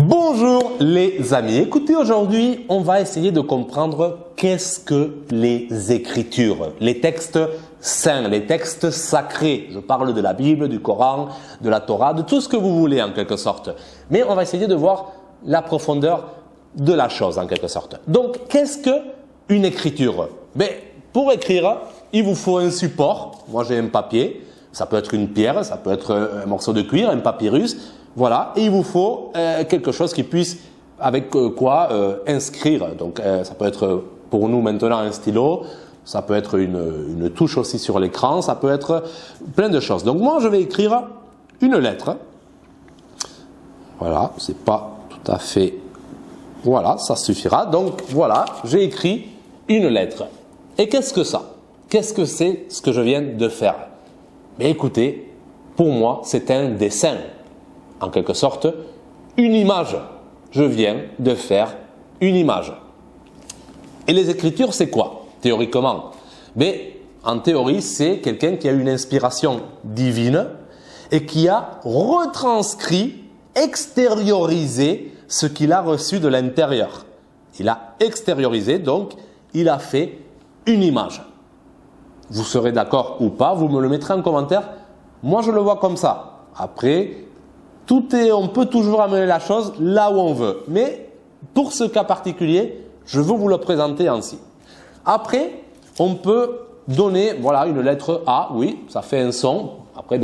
Bonjour les amis, écoutez, aujourd'hui on va essayer de comprendre qu'est-ce que les Écritures, les textes saints, les textes sacrés. Je parle de la Bible, du Coran, de la Torah, de tout ce que vous voulez en quelque sorte. Mais on va essayer de voir la profondeur de la chose en quelque sorte. Donc qu'est-ce qu'une écriture? Pour écrire, il vous faut un support. Moi j'ai un papier, ça peut être une pierre, ça peut être un morceau de cuir, un papyrus. Voilà, et il vous faut quelque chose qui puisse, avec quoi inscrire. Donc ça peut être pour nous maintenant un stylo, ça peut être une touche aussi sur l'écran, ça peut être plein de choses. Donc moi je vais écrire une lettre. Voilà, c'est pas tout à fait... Voilà, ça suffira. Donc voilà, j'ai écrit une lettre. Et qu'est-ce que ça? Qu'est-ce que c'est ce que je viens de faire? Mais écoutez, pour moi c'est un dessin. En quelque sorte, une image. Je viens de faire une image. Et les Écritures, c'est quoi, théoriquement? En théorie, c'est quelqu'un qui a eu une inspiration divine et qui a retranscrit, extériorisé ce qu'il a reçu de l'intérieur. Il a extériorisé, donc il a fait une image. Vous serez d'accord ou pas, vous me le mettrez en commentaire. Moi, je le vois comme ça. Après... on peut toujours amener la chose là où on veut. Mais pour ce cas particulier, je veux vous le présenter ainsi. Après, on peut donner une lettre A. Oui, ça fait un son. Après,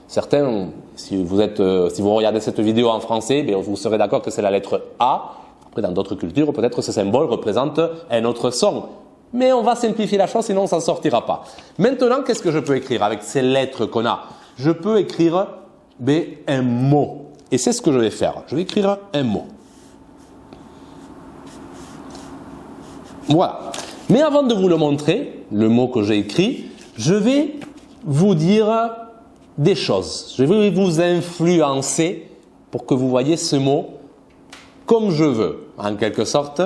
certains, si vous regardez cette vidéo en français, vous serez d'accord que c'est la lettre A. Après, dans d'autres cultures, peut-être ce symbole représente un autre son. Mais on va simplifier la chose, sinon on ne s'en sortira pas. Maintenant, qu'est-ce que je peux écrire avec ces lettres qu'on a? Je peux écrire un mot. Et c'est ce que je vais faire. Je vais écrire un mot. Voilà. Mais avant de vous le montrer, le mot que j'ai écrit, je vais vous dire des choses. Je vais vous influencer pour que vous voyez ce mot comme je veux, en quelque sorte.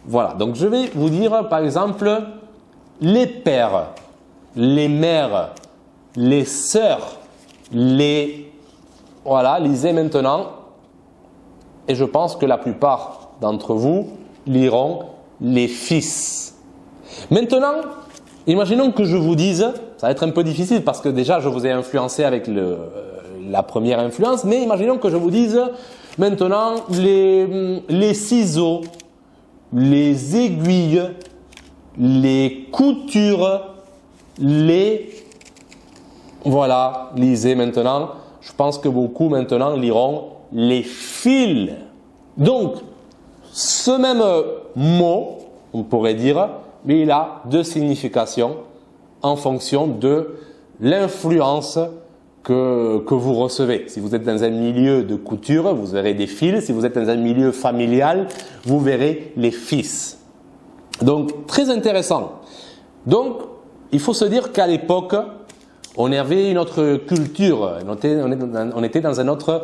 Voilà. Donc je vais vous dire, par exemple, les pères, les mères, les sœurs, Voilà, lisez maintenant, et je pense que la plupart d'entre vous liront les fils. Maintenant, imaginons que je vous dise, ça va être un peu difficile parce que déjà je vous ai influencé avec la première influence, mais imaginons que je vous dise maintenant les ciseaux, les aiguilles, les coutures, Voilà, lisez maintenant. Je pense que beaucoup maintenant liront les fils. Donc, ce même mot, on pourrait dire, mais il a deux significations en fonction de l'influence que vous recevez. Si vous êtes dans un milieu de couture, vous verrez des fils. Si vous êtes dans un milieu familial, vous verrez les fils. Donc, très intéressant. Donc, il faut se dire qu'à l'époque, on avait une autre culture, on était dans un autre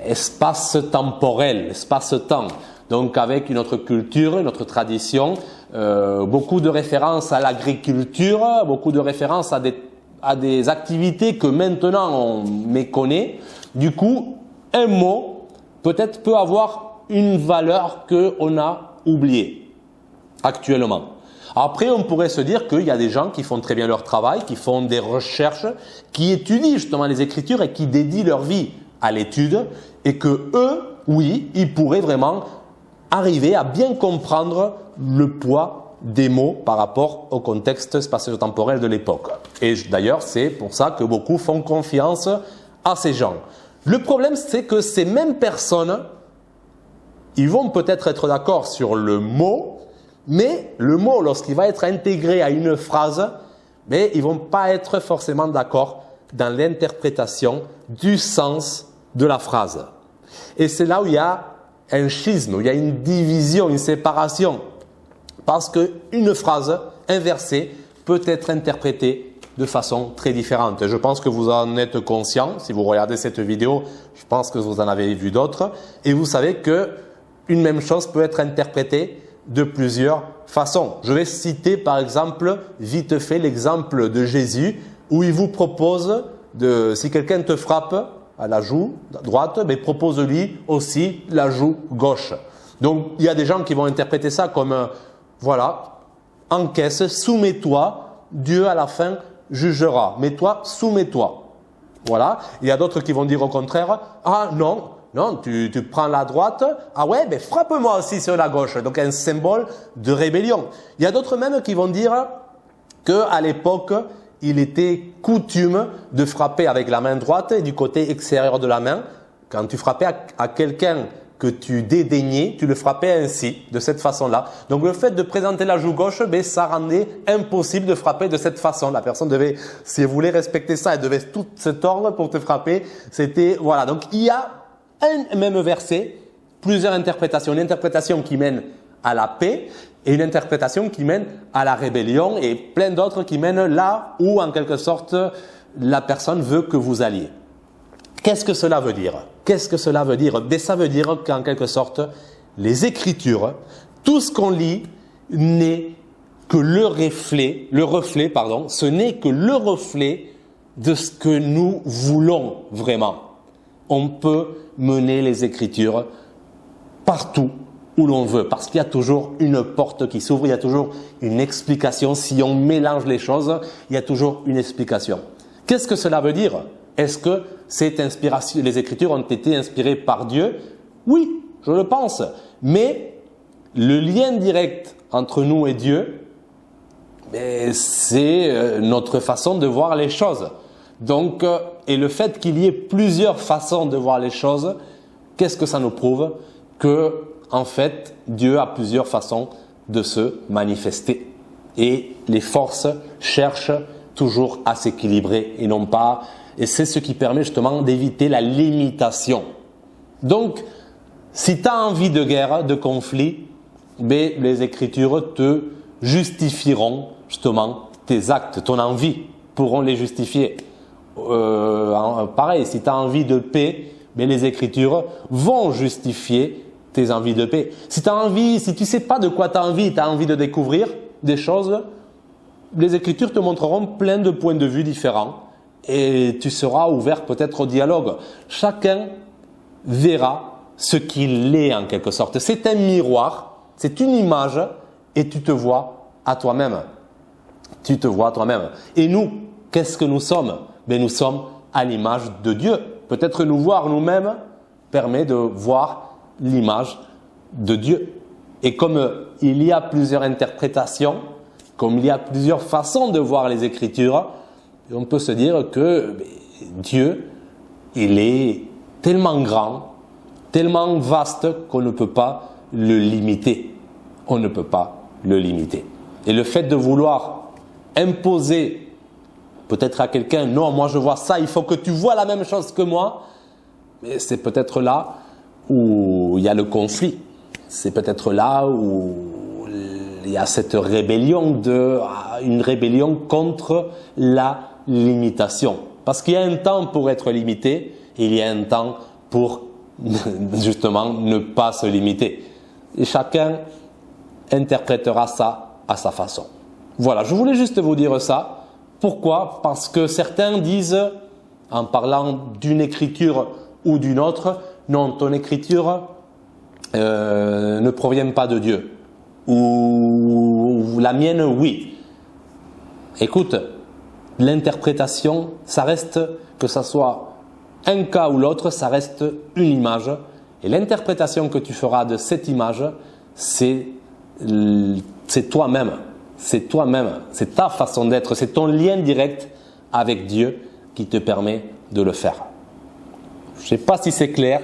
espace temporel, espace-temps. Donc avec une autre culture, une autre tradition, beaucoup de références à l'agriculture, beaucoup de références à des activités que maintenant on méconnaît. Du coup, un mot peut-être peut avoir une valeur qu'on a oubliée actuellement. Après, on pourrait se dire qu'il y a des gens qui font très bien leur travail, qui font des recherches, qui étudient justement les Écritures et qui dédient leur vie à l'étude et que eux, oui, ils pourraient vraiment arriver à bien comprendre le poids des mots par rapport au contexte spatio-temporel de l'époque. Et d'ailleurs, c'est pour ça que beaucoup font confiance à ces gens. Le problème, c'est que ces mêmes personnes, ils vont peut-être être d'accord sur le mot, mais le mot, lorsqu'il va être intégré à une phrase, ils ne vont pas être forcément d'accord dans l'interprétation du sens de la phrase. Et c'est là où il y a un schisme, où il y a une division, une séparation. Parce qu'une phrase inversée peut être interprétée de façon très différente. Je pense que vous en êtes conscient. Si vous regardez cette vidéo, je pense que vous en avez vu d'autres. Et vous savez qu'une même chose peut être interprétée de plusieurs façons. Je vais citer par exemple, vite fait, l'exemple de Jésus où il vous propose si quelqu'un te frappe à la joue droite, mais propose-lui aussi la joue gauche. Donc, il y a des gens qui vont interpréter ça comme, voilà, encaisse, soumets-toi, Dieu à la fin jugera. Mais toi, soumets-toi. Voilà. Il y a d'autres qui vont dire au contraire, ah non, tu prends la droite, ah ouais, ben frappe-moi aussi sur la gauche. Donc, un symbole de rébellion. Il y a d'autres même qui vont dire qu'à l'époque, il était coutume de frapper avec la main droite et du côté extérieur de la main. Quand tu frappais à quelqu'un que tu dédaignais, tu le frappais ainsi, de cette façon-là. Donc le fait de présenter la joue gauche, ben, ça rendait impossible de frapper de cette façon. La personne devait, si elle voulait respecter ça, elle devait tout se tordre pour te frapper. C'était, voilà. Donc il y a un même verset, plusieurs interprétations. Une interprétation qui mène à la paix et une interprétation qui mène à la rébellion et plein d'autres qui mènent là où, en quelque sorte, la personne veut que vous alliez. Qu'est-ce que cela veut dire? Qu'est-ce que cela veut dire? Ben, ça veut dire qu'en quelque sorte, les Écritures, tout ce qu'on lit n'est que le reflet, ce n'est que le reflet de ce que nous voulons vraiment. On peut mener les Écritures partout où l'on veut, parce qu'il y a toujours une porte qui s'ouvre, il y a toujours une explication. Si on mélange les choses, il y a toujours une explication. Qu'est-ce que cela veut dire? Est-ce que les Écritures ont été inspirées par Dieu? Oui, je le pense. Mais le lien direct entre nous et Dieu, c'est notre façon de voir les choses. Donc, et le fait qu'il y ait plusieurs façons de voir les choses, qu'est-ce que ça nous prouve? Que, en fait, Dieu a plusieurs façons de se manifester. Et les forces cherchent toujours à s'équilibrer et non pas. Et c'est ce qui permet justement d'éviter la limitation. Donc, si tu as envie de guerre, de conflit, les Écritures te justifieront justement tes actes, ton envie pourront les justifier. Pareil, si tu as envie de paix, les Écritures vont justifier tes envies de paix. Si tu sais pas de quoi tu as envie de découvrir des choses, les Écritures te montreront plein de points de vue différents et tu seras ouvert peut-être au dialogue. Chacun verra ce qu'il est en quelque sorte. C'est un miroir, c'est une image et tu te vois à toi-même. Tu te vois à toi-même. Et nous, qu'est-ce que nous sommes? Nous sommes à l'image de Dieu. Peut-être nous voir nous-mêmes permet de voir l'image de Dieu. Et comme il y a plusieurs interprétations, comme il y a plusieurs façons de voir les Écritures, on peut se dire que Dieu, il est tellement grand, tellement vaste qu'on ne peut pas le limiter. On ne peut pas le limiter. Et le fait de vouloir imposer peut-être à quelqu'un, non, moi je vois ça, il faut que tu vois la même chose que moi, mais c'est peut-être là où il y a le conflit. C'est peut-être là où il y a cette rébellion, une rébellion contre la limitation. Parce qu'il y a un temps pour être limité, et il y a un temps pour justement ne pas se limiter. Et chacun interprétera ça à sa façon. Voilà, je voulais juste vous dire ça. Pourquoi? Parce que certains disent, en parlant d'une écriture ou d'une autre, non, ton écriture ne provient pas de Dieu. Ou la mienne, oui. Écoute, l'interprétation, ça reste, que ça soit un cas ou l'autre, ça reste une image. Et l'interprétation que tu feras de cette image, c'est toi-même. C'est toi-même. C'est ta façon d'être. C'est ton lien direct avec Dieu qui te permet de le faire. Je ne sais pas si c'est clair.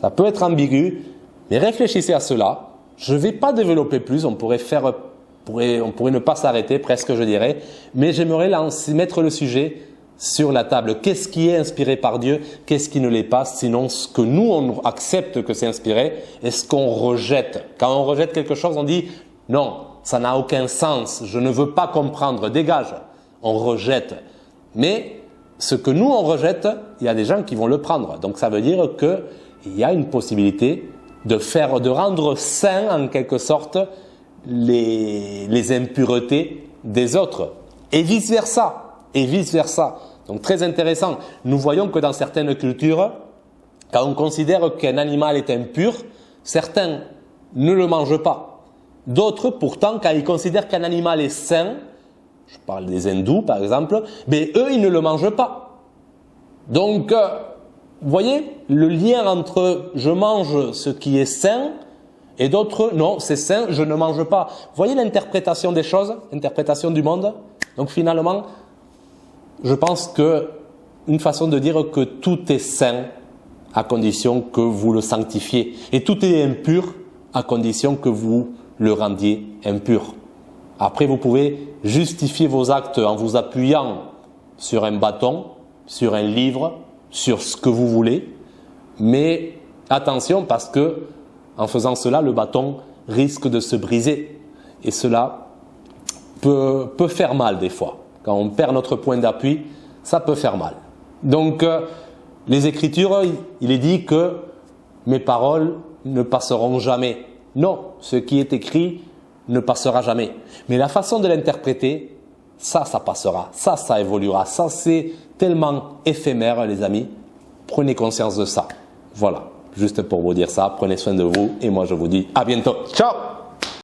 Ça peut être ambigu. Mais réfléchissez à cela. Je ne vais pas développer plus. On pourrait ne pas s'arrêter presque, je dirais. Mais j'aimerais mettre le sujet sur la table. Qu'est-ce qui est inspiré par Dieu? Qu'est-ce qui ne l'est pas? Sinon, ce que nous, on accepte que c'est inspiré et ce qu'on rejette. Quand on rejette quelque chose, on dit non, ça n'a aucun sens. Je ne veux pas comprendre. Dégage. On rejette. Mais ce que nous, on rejette, il y a des gens qui vont le prendre. Donc, ça veut dire qu'il y a une possibilité de rendre sain, en quelque sorte, les impuretés des autres. Et vice-versa. Donc, très intéressant. Nous voyons que dans certaines cultures, Quand on considère qu'un animal est impur, certains ne le mangent pas. D'autres, pourtant, quand ils considèrent qu'un animal est sain, je parle des hindous par exemple, mais eux, ils ne le mangent pas. Donc, vous voyez, le lien entre je mange ce qui est sain et d'autres, non, c'est sain, je ne mange pas. Vous voyez l'interprétation des choses, l'interprétation du monde? Donc finalement, je pense que une façon de dire que tout est sain à condition que vous le sanctifiez. Et tout est impur à condition que vous le rendiez impur. Après, vous pouvez justifier vos actes en vous appuyant sur un bâton, sur un livre, sur ce que vous voulez. Mais attention parce que en faisant cela, le bâton risque de se briser. Et cela peut faire mal des fois. Quand on perd notre point d'appui, ça peut faire mal. Donc, les Écritures, il est dit que mes paroles ne passeront jamais. Non, ce qui est écrit ne passera jamais. Mais la façon de l'interpréter, ça passera. Ça évoluera. Ça, c'est tellement éphémère, les amis. Prenez conscience de ça. Voilà. Juste pour vous dire ça. Prenez soin de vous. Et moi, je vous dis à bientôt. Ciao!